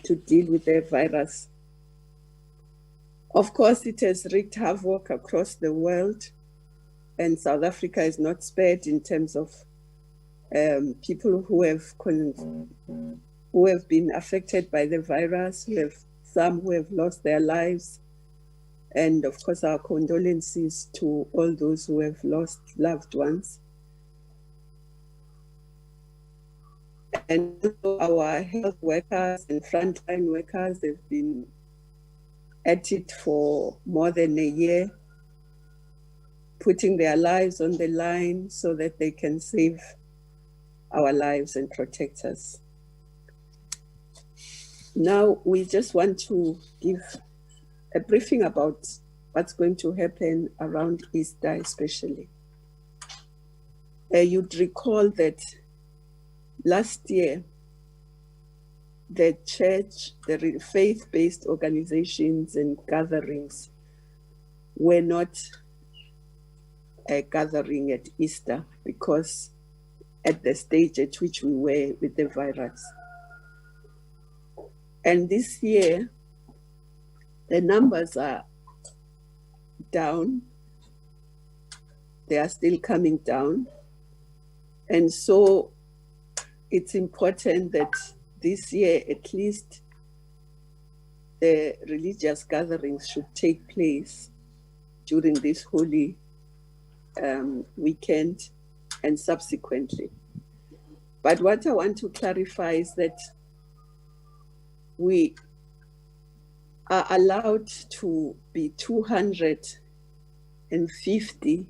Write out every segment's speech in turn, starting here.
to deal with the virus. Of course, it has wreaked havoc across the world, and South Africa is not spared in terms of people who have been affected by the virus, some who have lost their lives, and of course our condolences to all those who have lost loved ones. And our health workers and frontline workers have been at it for more than a year, putting their lives on the line so that they can save our lives and protect us. Now, we just want to give a briefing about what's going to happen around Easter especially. You'd recall that last year, the church, the faith-based organizations and gatherings were not gathering at Easter because at the stage at which we were with the virus. And this year, the numbers are down. They are still coming down. And so it's important that this year, at least, the religious gatherings should take place during this holy weekend and subsequently. But what I want to clarify is that we are allowed to be 250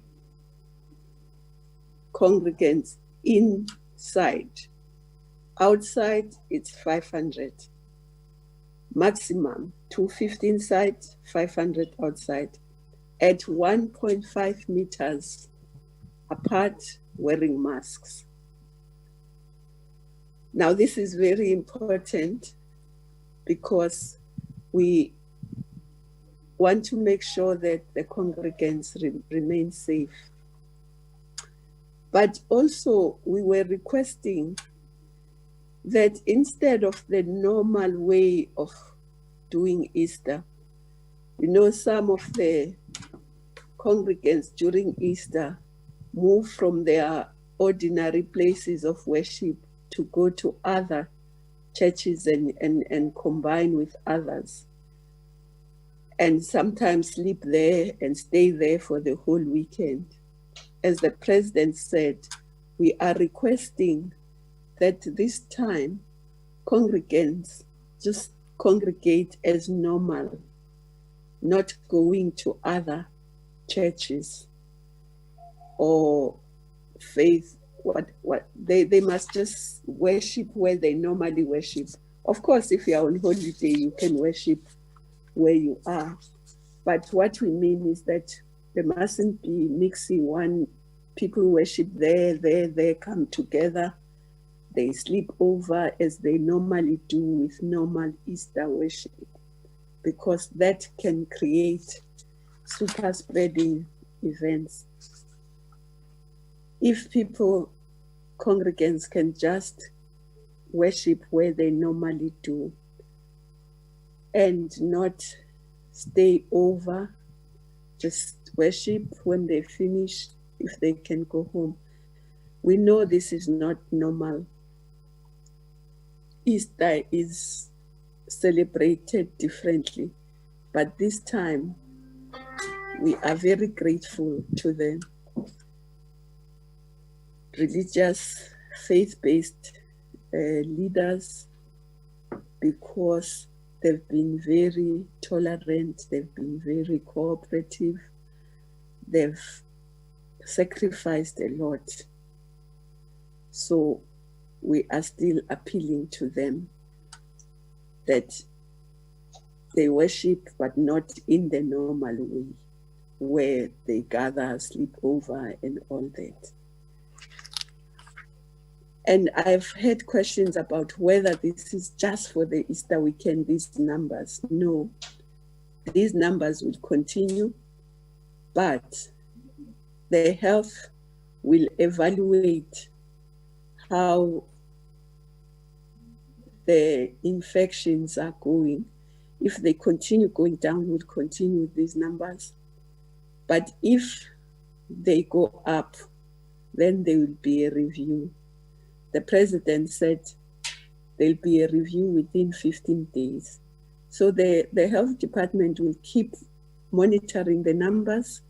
congregants inside. Outside, it's 500. Maximum, 250 inside, 500 outside, at 1.5 meters apart, wearing masks. Now, this is very important because we want to make sure that the congregants remain safe. But also, we were requesting that instead of the normal way of doing Easter, you know, some of the congregants during Easter move from their ordinary places of worship to go to other churches and combine with others, and sometimes sleep there and stay there for the whole weekend. As the president said, we are requesting that this time congregants just congregate as normal, not going to other churches or faith. They must just worship where they normally worship. Of course, if you are on holiday, you can worship where you are. But what we mean is that there mustn't be mixing one, people worship there, come together. They sleep over as they normally do with normal Easter worship, because that can create super spreading events. If congregants can just worship where they normally do and not stay over, just worship when they finish, if they can go home. We know this is not normal. Easter is celebrated differently, but this time we are very grateful to the religious, faith-based leaders, because they've been very tolerant, they've been very cooperative, they've sacrificed a lot. So we are still appealing to them that they worship, but not in the normal way, where they gather, sleep over, and all that. And I've had questions about whether this is just for the Easter weekend, these numbers. No, these numbers will continue, but the health will evaluate how the infections are going. If they continue going down, we'll continue with these numbers. But if they go up, then there will be a review. The president said there'll be a review within 15 days. So the health department will keep monitoring the numbers.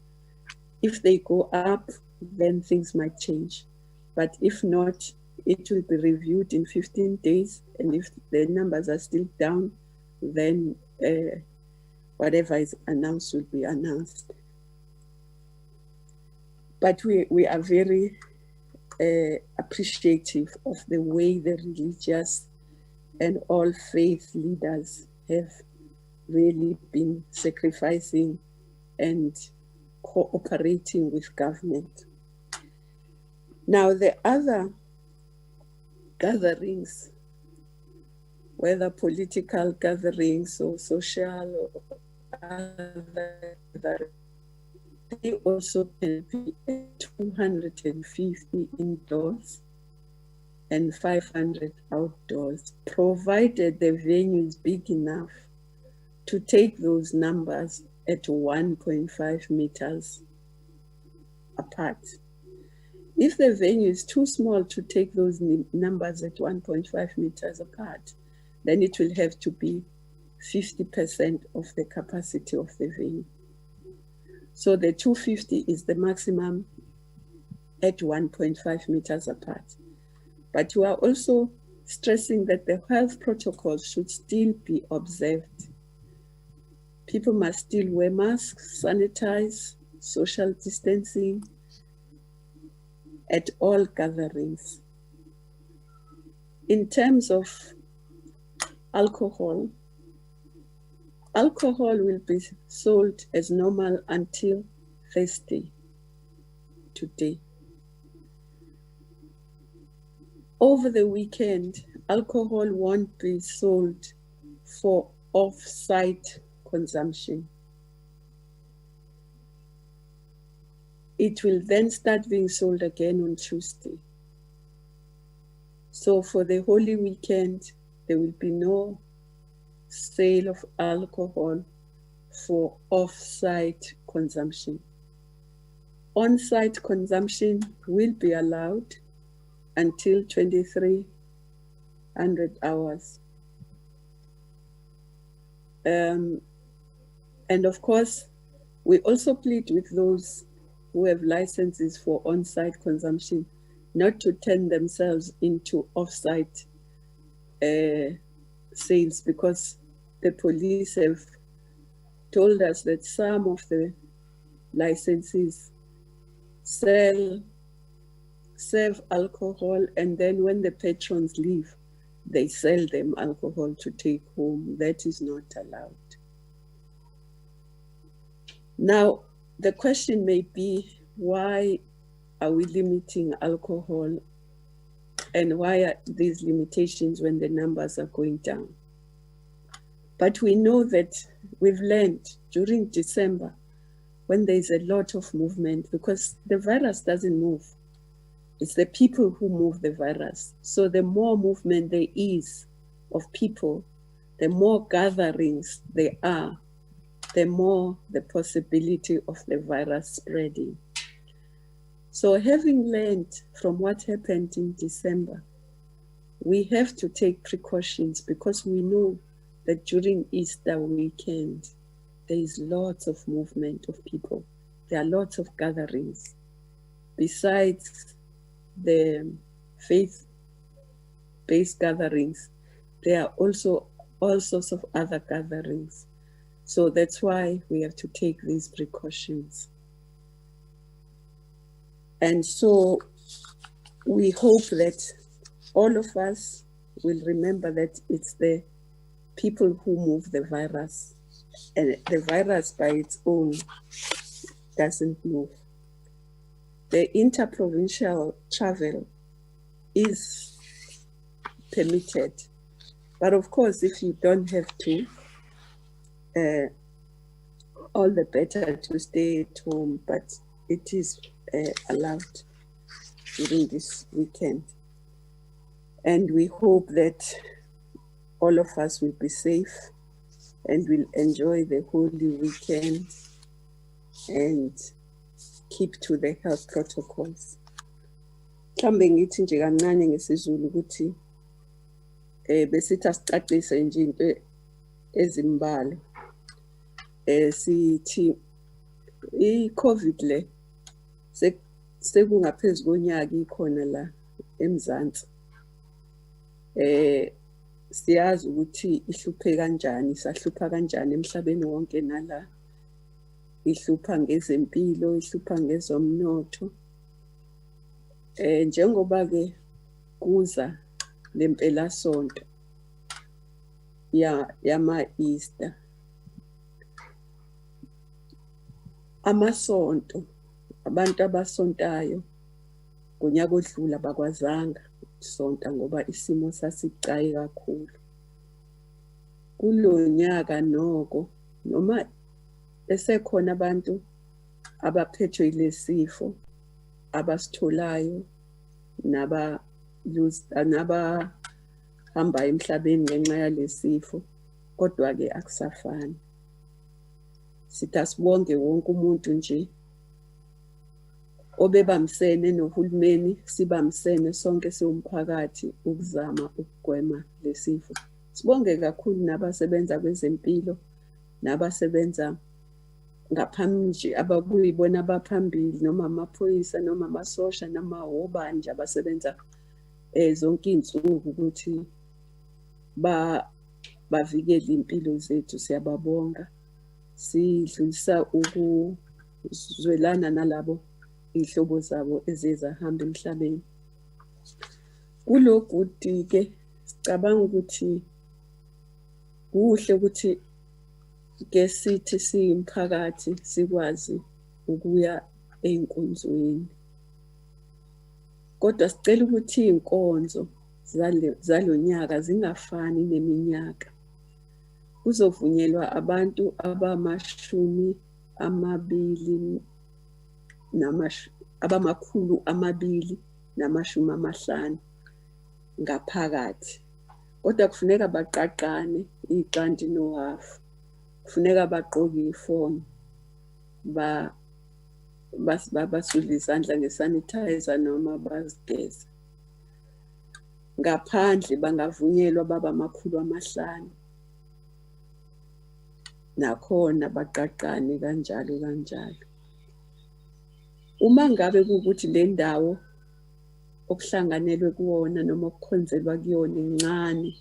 If they go up, then things might change. But if not, it will be reviewed in 15 days. And if the numbers are still down, then whatever is announced will be announced. But we are very appreciative of the way the religious and all faith leaders have really been sacrificing and cooperating with government. Now, the other gatherings, whether political gatherings or social or other, they also can be 250 indoors and 500 outdoors, provided the venue is big enough to take those numbers at 1.5 meters apart. If the venue is too small to take those numbers at 1.5 meters apart, then it will have to be 50% of the capacity of the venue. So the 250 is the maximum at 1.5 meters apart. But we are also stressing that the health protocols should still be observed. People must still wear masks, sanitize, social distancing at all gatherings. In terms of alcohol will be sold as normal until Thursday, today. Over the weekend, alcohol won't be sold for off-site consumption. It will then start being sold again on Tuesday. So for the Holy Weekend, there will be no sale of alcohol for off-site consumption. On-site consumption will be allowed until 2300 hours. And of course, we also plead with those who have licenses for on-site consumption not to turn themselves into off-site sales, because the police have told us that some of the licenses serve alcohol, and then when the patrons leave, they sell them alcohol to take home. That is not allowed. Now, the question may be, why are we limiting alcohol, and why are these limitations when the numbers are going down? But we know that we've learned during December, when there's a lot of movement, because the virus doesn't move. It's the people who move the virus. So the more movement there is of people, the more gatherings there are, the more the possibility of the virus spreading. So having learned from what happened in December, we have to take precautions, because we know that during Easter weekend, there is lots of movement of people. There are lots of gatherings. Besides the faith-based gatherings, there are also all sorts of other gatherings. So that's why we have to take these precautions. And so we hope that all of us will remember that it's the people who move the virus, and the virus by its own doesn't move. The interprovincial travel is permitted, but of course, if you don't have to, all the better to stay at home, but it is allowed during this weekend. And we hope that all of us will be safe and will enjoy the holy weekend and keep to the health protocols. Mhlambe ngithi nje kancane ngesizulu ukuthi besithi asicacise nje into ezimbalwa. Sithi i-COVID le sekungaphezu konyaka ikhona la eMzansi. Siyazi ukuthi ihluphe kanjani, isahlupha kanjani emhlabeni wonke nala. Ihlupha ngezempilo, ihlupha ngezomnotho. Njengoba ke kuza lempela sonto yama-Easter. Amasonto, abantu abasontayo ngonyaka odlula bakwazanga ukusonta ngoba isimo sasicayi kakhulu. Kulo nyaka noko noma esekhona abantu abaphethwe yilesifo abasitholayo nabahamba emhlabeni ngenxa yalesifo, kodwa ke akusafani. Sithi asibonge wonke umuntu nje obebambisene nohulumeni, sibambisene sonke siwumphakathi ukuzama ukugwema lesifo. Sibonge kakhulu nabasebenza kwezempilo, nabasebenza ngaphambi abakuyibona abaphambili, noma amaphoyisa noma amasosha noma obanje abasebenza zonke insuku ukuthi bavikele impilo zethu. Siyababonga. Sidlulisa ukuzwelana nalabo ihlobo zabo ezizahamba emhlabeni. Kulokuthi ke sicabanga ukuthi kuhle ukuthi ke sithi siyimphakathi sikwazi ukuya einkonzweni. Kodwa sicela ukuthi inkonzo zalonyaka zingafani neminyaka. Kuzovunyelwa abantu abama-250 ngaphakathi. Kodwa kufuneka baqaqane iqanti nohafu. Kufuneka bagqoke ifonyo, basule izandla ngesanitizer noma bazigeze. Ngaphandle bangavunyelwa baba 500. Nakhona baqaqane kanjalo kanjalo. Uma ngabe kukuthi le ndawo okuhlanganelwe kuwona noma okukhonzelwa kuyona incane,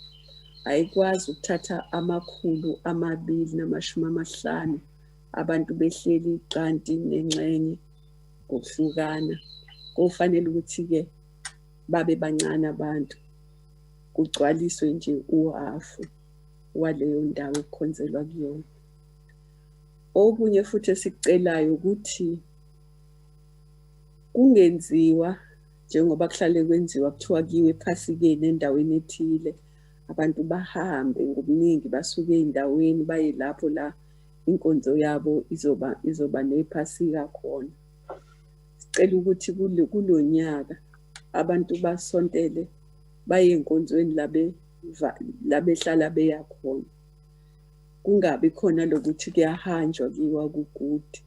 ayikwazi ukuthatha 250 abantu behleli iqanti nengxenye ngokuhlukana, kufanele ukuthi ke babe bancane abantu, kugcwaliswe nje uhafu waleyo ndawo okukhonzelwa kuyona. Okunye futhi esikucelayo ukuthi kungenziwa njengoba kuhlale kwenziwa, kuthiwa kiwe ephasikeni endaweni ethile, abantu bahambe ngobuningi basuke ey'ndaweni baye lapho la inkonzo yabo izoba nephasika khona. Sicela ukuthi kulo nyaka abantu basontele baye enkonzweni labehlala beya khona. Kungabi khona lokuthi kuyahanjwa kiwa kukude,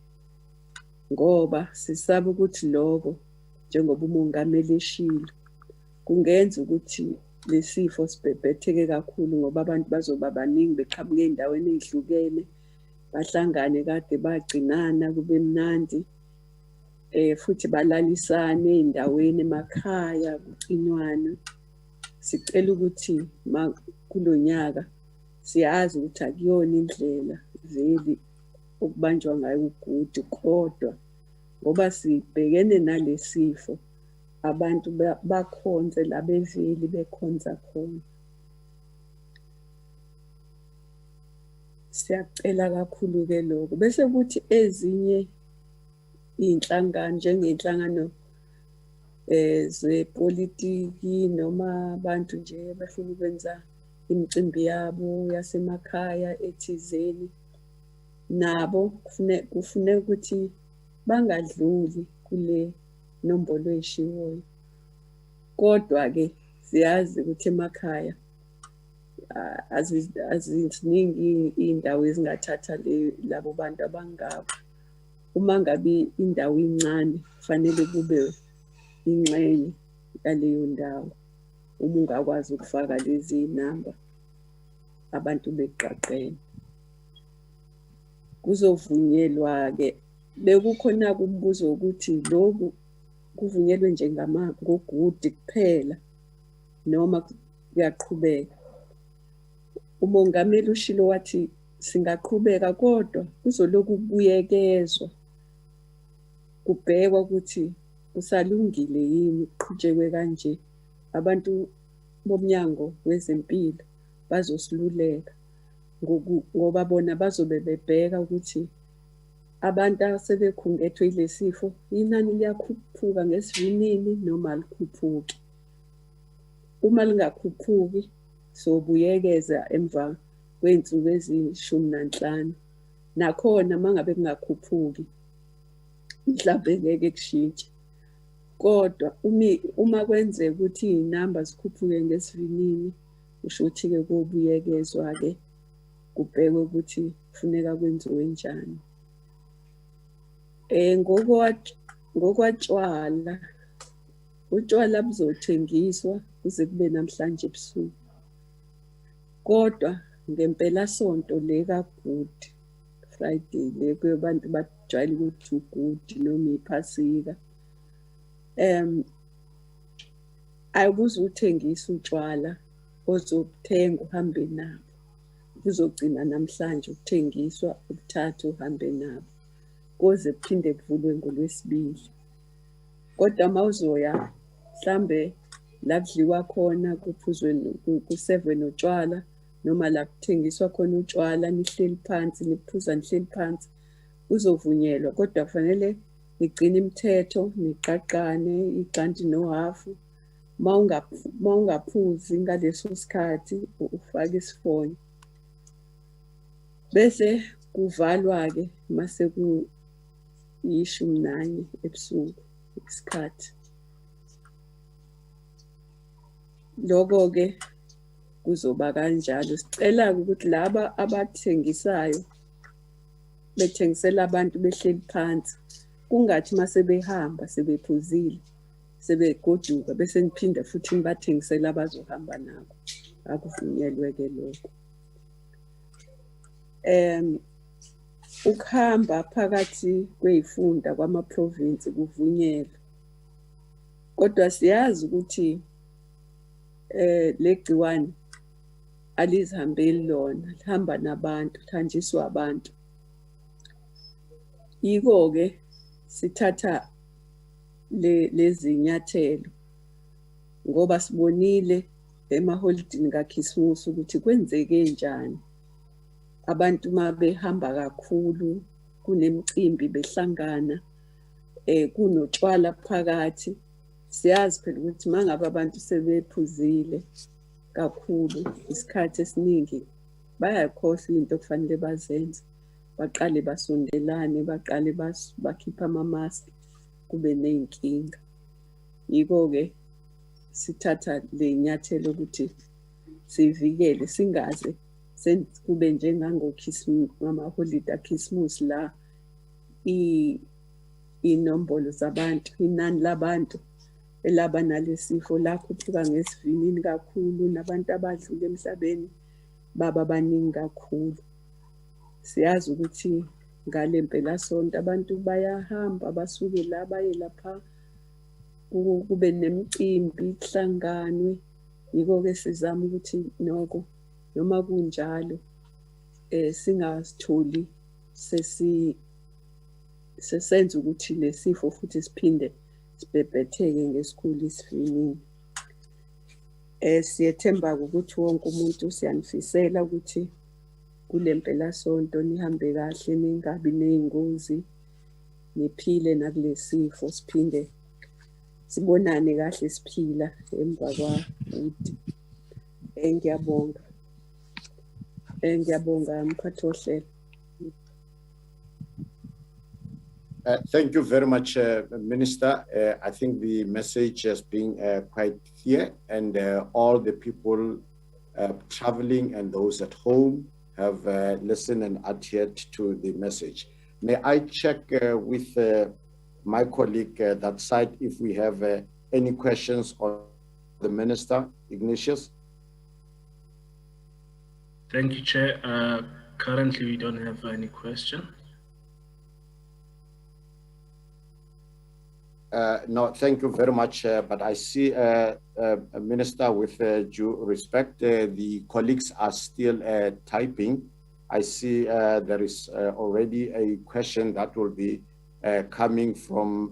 ngoba sisaba ukuthi lokho njengoba umongameli eshilo kungenza ukuthi lesifo sibhebhetheke kakhulu, ngoba abantu bazoba baningi beqhamuke ey'ndaweni ey'hlukene, bahlangane kade bagcinana kube mnandi, futhi balalisane ey'ndaweni emakhaya kucinwana. Sicela ukuthi kulo nyaka siyazi ukuthi akuyona indlela veli okubanjwa ngayo ugudi, kodwa ngoba sibhekene nalesifo abantu bakhonze la beveli bekhonza khona. Siyacela kakhulu ke lokho. Bese kuthi ezinye iy'nhlangano njengey'nhlangano zepolitiki noma abantu nje bafuna ukwenza imicimbi yabo yasemakhaya ethizeni, nabo kufuneka ukuthi bangadluli kule nombolo eshiwoyo. Kodwa ke siyazi ukuthi emakhaya aziningi iy'ndawo ezingathatha labo bantu abangabo. Uma ngabe indawo incane kufanele kube ingxenye yaleyo ndawo. Uma ungakwazi ukufaka lezi namba abantu beqaqene, kuzovunyelwa-ke. Bekukhona kumbuzo ukuthi lokhu kuvunyelwe ngogudi kuphela noma kuyaqhubeka. Umongameli ushilo wathi singaqhubeka, kodwa kuzoloku kubuyekezwa, kubhekwa ukuthi kusalungile yini kuqhutshekwe kanje. Abantu bomnyango wezempilo bazosiluleka ngoba bona bazobe bebheka ukuthi abantu asebekhungethwe yile sifo, inani liyakhuphuka ngesivinini noma alikhuphuki. Uma lingakhuphuki, sobuyekeza emva kwey'nsuku ezi-15. Nakhona uma ngabe kungakhuphuki, mhlampe ngeke kushintshe. Kodwa uma kwenzeka ukuthi iy'namba zikhuphuke ngesivinini, kusho ukuthi-ke kobuyekezwa-ke, kubhekwe ukuthi kufuneka kwenziwe njani. Ngokwatshwala, utshwala buzothengiswa kuze kube namhlanje ebusuku. Kodwa ngempelasonto le ka-Good Friday, le kubantu bajwayele ukuthi uGood noma iPhasika, akuzuthengisa utshwala ozobuthenga uhambe nabo. Kuzogcina namhlanje ukuthengiswa, ukuthatha uhambe nabo, koze kuphinde kuvulwe ngoLwesibili. Kodwa uma uzoya mhlambe la kudliwa khona, kuphuzwe kusevwe notshwala, noma la kuthengiswa khona utshwala, nihleli phansi niphuza nihleli phansi, uzovunyelwa. Kodwa kufanele nigcine imithetho, niqaqane igxanti nohafu. Uma ungaphuzi ngaleso sikhathi, ufake isifonyo. Bese kuvalwa-ke mase ku-11 ebusuku isikhathi. Lokho-ke kuzoba kanjalo. Sicela-ke ukuthi laba abathengisayo bethengisela abantu behleli phansi, kungathi mase behamba sebephuzile sebegoduka bese niphinde futhi nibathengisela abazohamba nabo. Akuvunyelwe-ke lokho. Ukuhamba phakathi kwey'funda kwama-province kuvunyelwe, kodwa siyazi ukuthi le gciwane alizihambeli lona, lihamba nabantu, lihanjiswa abantu. Yiko-ke sithatha lezi nyathelo ngoba sibonile emaholidini kaKhisimusi ukuthi kwenzeke njani. Abantu uma behamba kakhulu, kunemicimbi behlangana, kunotshwala phakathi. Siyazi phela ukuthi uma ngabe abantu sebephuzile kakhulu isikhathi esiningi, bayakhohlwa into okufanele bazenze. Baqale basondelane, baqale bakhiphe amamaski, kube ney'nkinga. Yiko-ke sithatha le nyathelo ukuthi sivikele, singaze kube ngamaholide aKhisimusi la iy'nombolo zabantu, inani labantu elaba nalesifo lakhuphuka ngesivinini kakhulu, nabantu abadlule emhlabeni baba baningi kakhulu. Siyazi ukuthi ngale mpelasonto abantu bayahamba basuke la baye lapha, kube nemicimbi, kuhlanganwe. Yiko-ke sizama ukuthi noko noma kunjalo singazitholi sesenza ukuthi lesifo futhi siphinde sibhebhetheke ngesikhulu isivinini. Siyethemba ukuthi wonke umuntu, siyanifisela ukuthi kule mpelasonto nihambe kahle, ningabi ney'ngozi, niphile nakule sifo, siphinde sibonane kahle siphila emva kwa-Good. Ngiyabonga. Ngiyabonga mphathi wohlelo. Thank you very much, Minister. I think the message has been quite clear, and all the people traveling and those at home have listened and adhered to the message. May I check with my colleague that side if we have any questions on the Minister, Ignatius? Thank you, Chair. Currently, we don't have any question. No, thank you very much. But I see, Minister, with due respect, the colleagues are still typing. I see there is already a question that will be coming from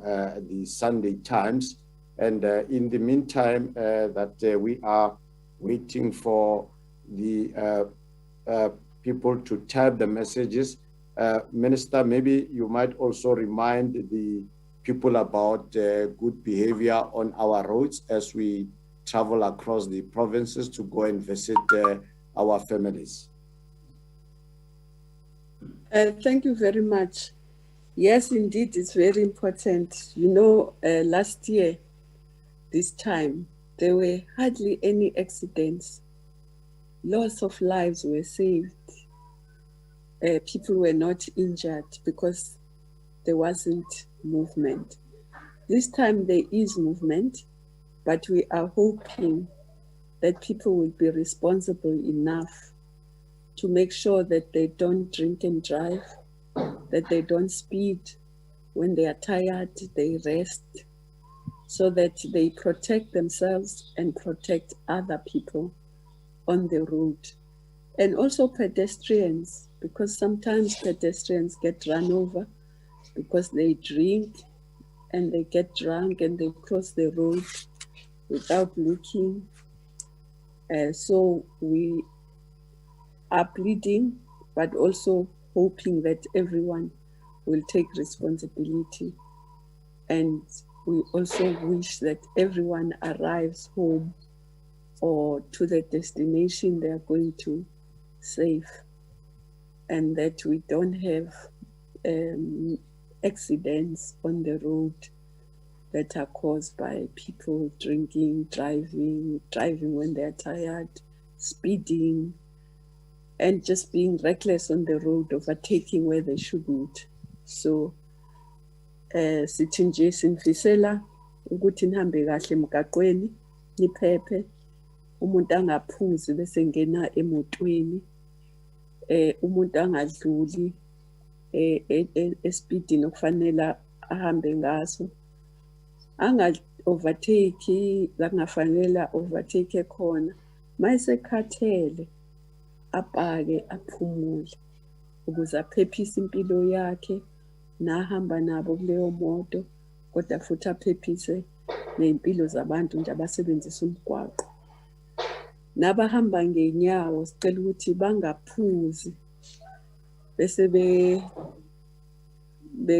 the Sunday Times. And in the meantime, that we are waiting for the people to type the messages. Minister, maybe you might also remind the people about good behavior on our roads as we travel across the provinces to go and visit our families. Thank you very much. Yes, indeed, it's very important. You know, last year, this time, there were hardly any accidents. Lots of lives were saved. People were not injured because there wasn't movement. This time there is movement, but we are hoping that people will be responsible enough to make sure that they don't drink and drive, that they don't speed. When they are tired, they rest, so that they protect themselves and protect other people on the road. And also pedestrians, because sometimes pedestrians get run over because they drink and they get drunk and they cross the road without looking. So we are pleading, but also hoping that everyone will take responsibility. And we also wish that everyone arrives home or to the destination they are going to safe, and that we don't have accidents on the road that are caused by people drinking, driving when they're tired, speeding, and just being reckless on the road, overtaking where they shouldn't. So, sithi nje sinifisela ukuthi nihambe kahle emgaqweni, niphephe, umuntu angaphuzi bese ngena emotweni, umuntu angadluli espeedini okufanele ahambe ngaso, overtake la kungafanele overtake khona, mayisekhathele apake aphumule ukuze aphephise impilo yakhe nahamba nabo kuleyo moto, kodwa futhi aphephise nempilo zabantu nje abasebenzisa umgwaqo. Nabahamba ngenyawo sicela ukuthi bangaphuzi bese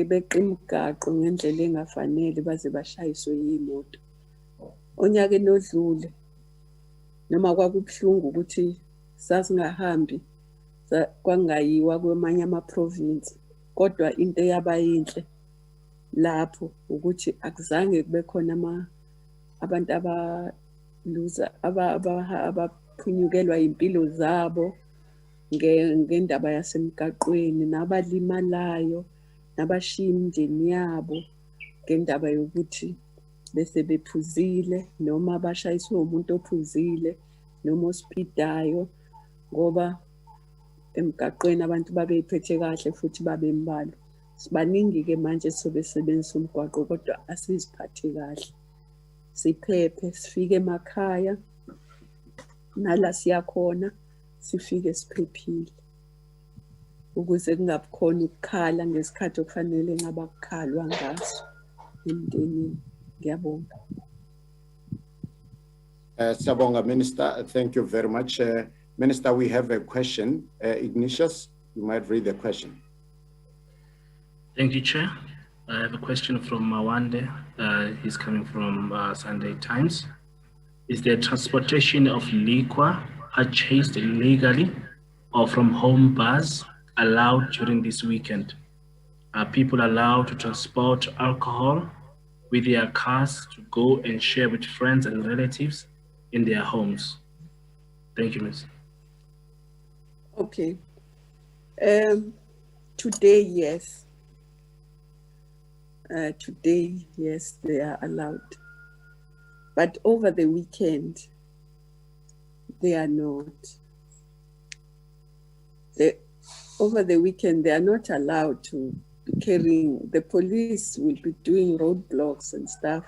beqima umgaqo ngendlela engafanele baze bashayiswe yimoto. Onyakeni odlule noma kwakubuhlungu ukuthi sasingahambi kwangayiwa kwamanye ama-province, kodwa into eyabayinhle lapho ukuthi akuzange kube khona abantu abaphunyukelwa impilo zabo ngendaba yasemgaqweni, nabalimalayo, nabashiya imindeni yabo ngendaba yokuthi bese bephuzile noma bashayiswe umuntu ophuzile noma ospidayo, ngoba emgaqweni abantu babeyiphethe kahle futhi babembalwa. Sibaningi-ke manje sobesebenzisa umgwaqo, kodwa asiziphathe kahle, siphephe, sifike emakhaya nala siyakhona sifike siphephile, ukuze kungabikhona ukukhala ngesikhathi okufanele ngaba kukhalwa ngaso emndenini. Ngiyabonga. Siyabonga, Minister. Thank you very much. Minister, we have a question. Ignatius, you might read the question. Thank you, Chair. I have a question from Mawande. He's coming from Sunday Times. Is the transportation of liquor purchased illegally or from home bars allowed during this weekend? Are people allowed to transport alcohol with their cars to go and share with friends and relatives in their homes? Thank you, Ms. Okay. Today, yes. Today, yes, they are allowed. But over the weekend, they are not. Over the weekend, they are not allowed to be carrying, the police will be doing roadblocks and stuff.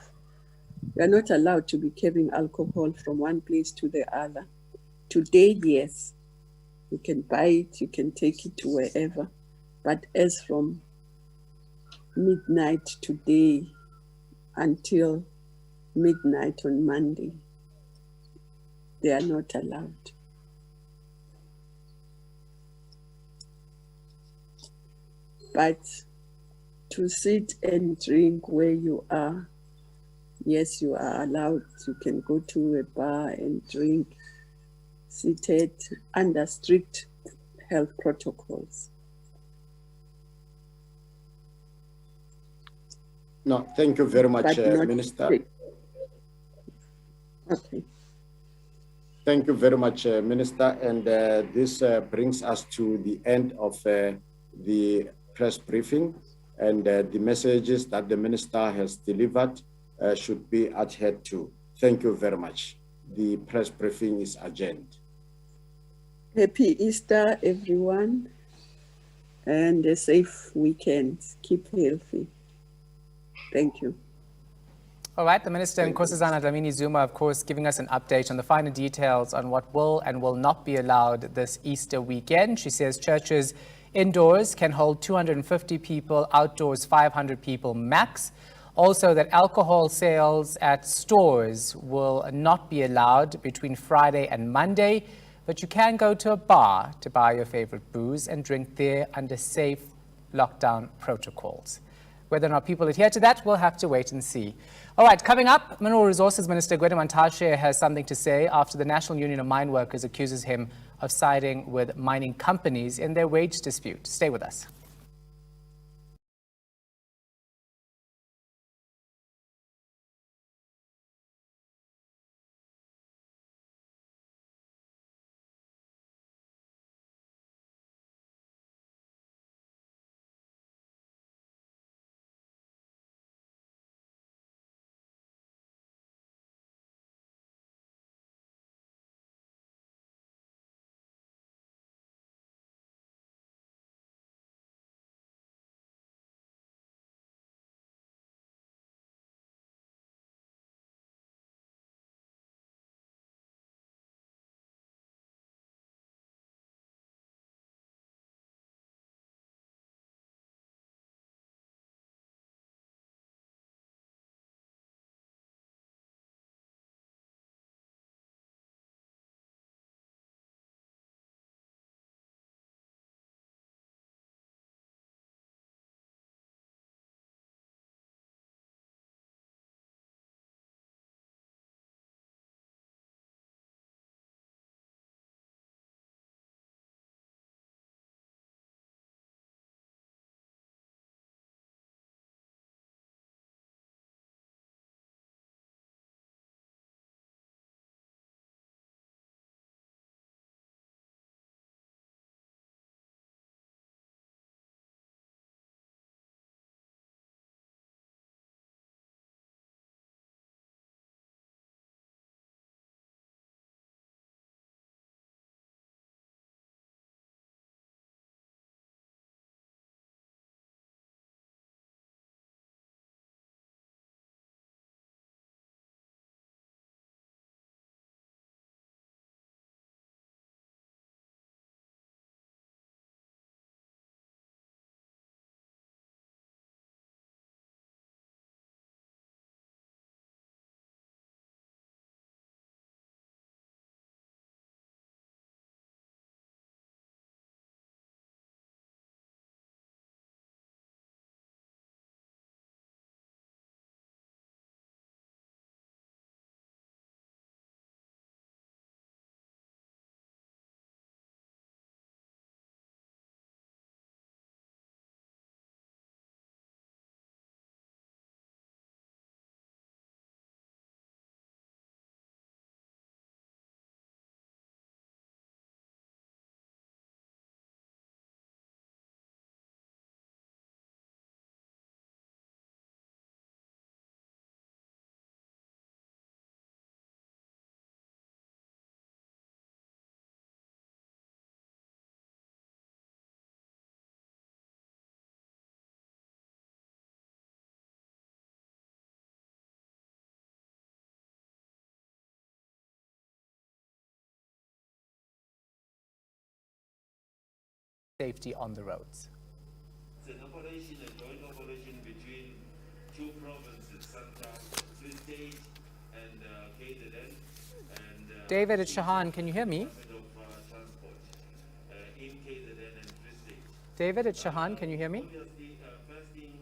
They are not allowed to be carrying alcohol from one place to the other. Today, yes, you can buy it, you can take it to wherever. But as from midnight today until midnight on Monday, they are not allowed. But to sit and drink where you are, yes, you are allowed. You can go to a bar and drink seated under strict health protocols. No, thank you very much, Minister. Okay. Thank you very much, Minister. And this brings us to the end of the press briefing. And the messages that the Minister has delivered should be adhered to. Thank you very much. The press briefing is adjourned. Happy Easter, everyone, and a safe weekend. Keep healthy. Thank you. All right, the Minister, Nkosazana Dlamini-Zuma, of course, giving us an update on the finer details on what will and will not be allowed this Easter weekend. She says churches indoors can hold 250 people, outdoors 500 people max. Also that alcohol sales at stores will not be allowed between Friday and Monday, but you can go to a bar to buy your favorite booze and drink there under safe lockdown protocols. Whether or not people adhere to that, we'll have to wait and see. All right, coming up, Mineral Resources Minister Gwede Mantashe has something to say after the National Union of Mine Workers accuses him of siding with mining companies in their wage dispute. Stay with us. safety on the roads. It's an operation, a joint operation between two provinces, Free State and KZN. And David, it's Shahan. Can you hear me? Transport in KZN and Free State. David, it's Shahan. Can you hear me? Obviously, first thing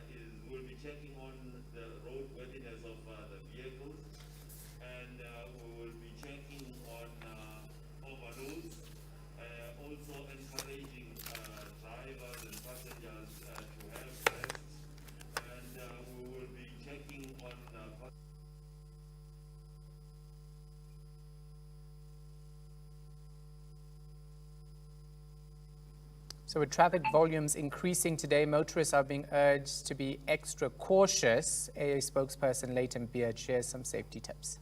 is we'll be checking on the roadworthiness of the vehicles, and we will be checking on overloads, also encouraging drivers and passengers to have rests, and we will be checking on So with traffic volumes increasing today, motorists are being urged to be extra cautious. AA spokesperson Leighton Beard shares some safety tips.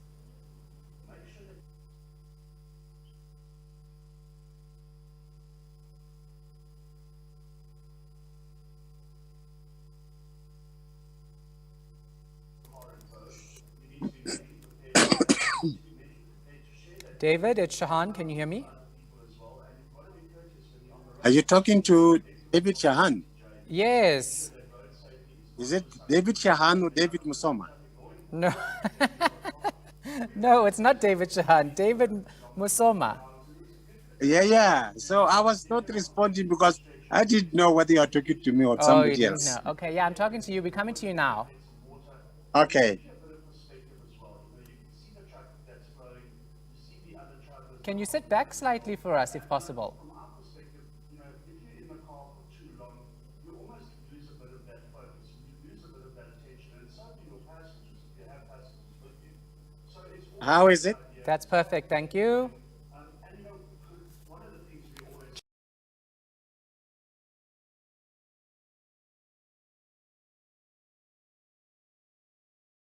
David, it's Shahan. Can you hear me? Are you talking to David Shahan? Yes. Is it David Shahan or David Musoma? No. No, it's not David Shahan. David Musoma. Yeah. So I was not responding because I didn't know whether you are talking to me or You somebody didn't else. know. Okay, yeah, I'm talking to you. We're coming to you now. Okay. Can you sit back slightly for us, if possible? How is it? That's perfect. Thank you.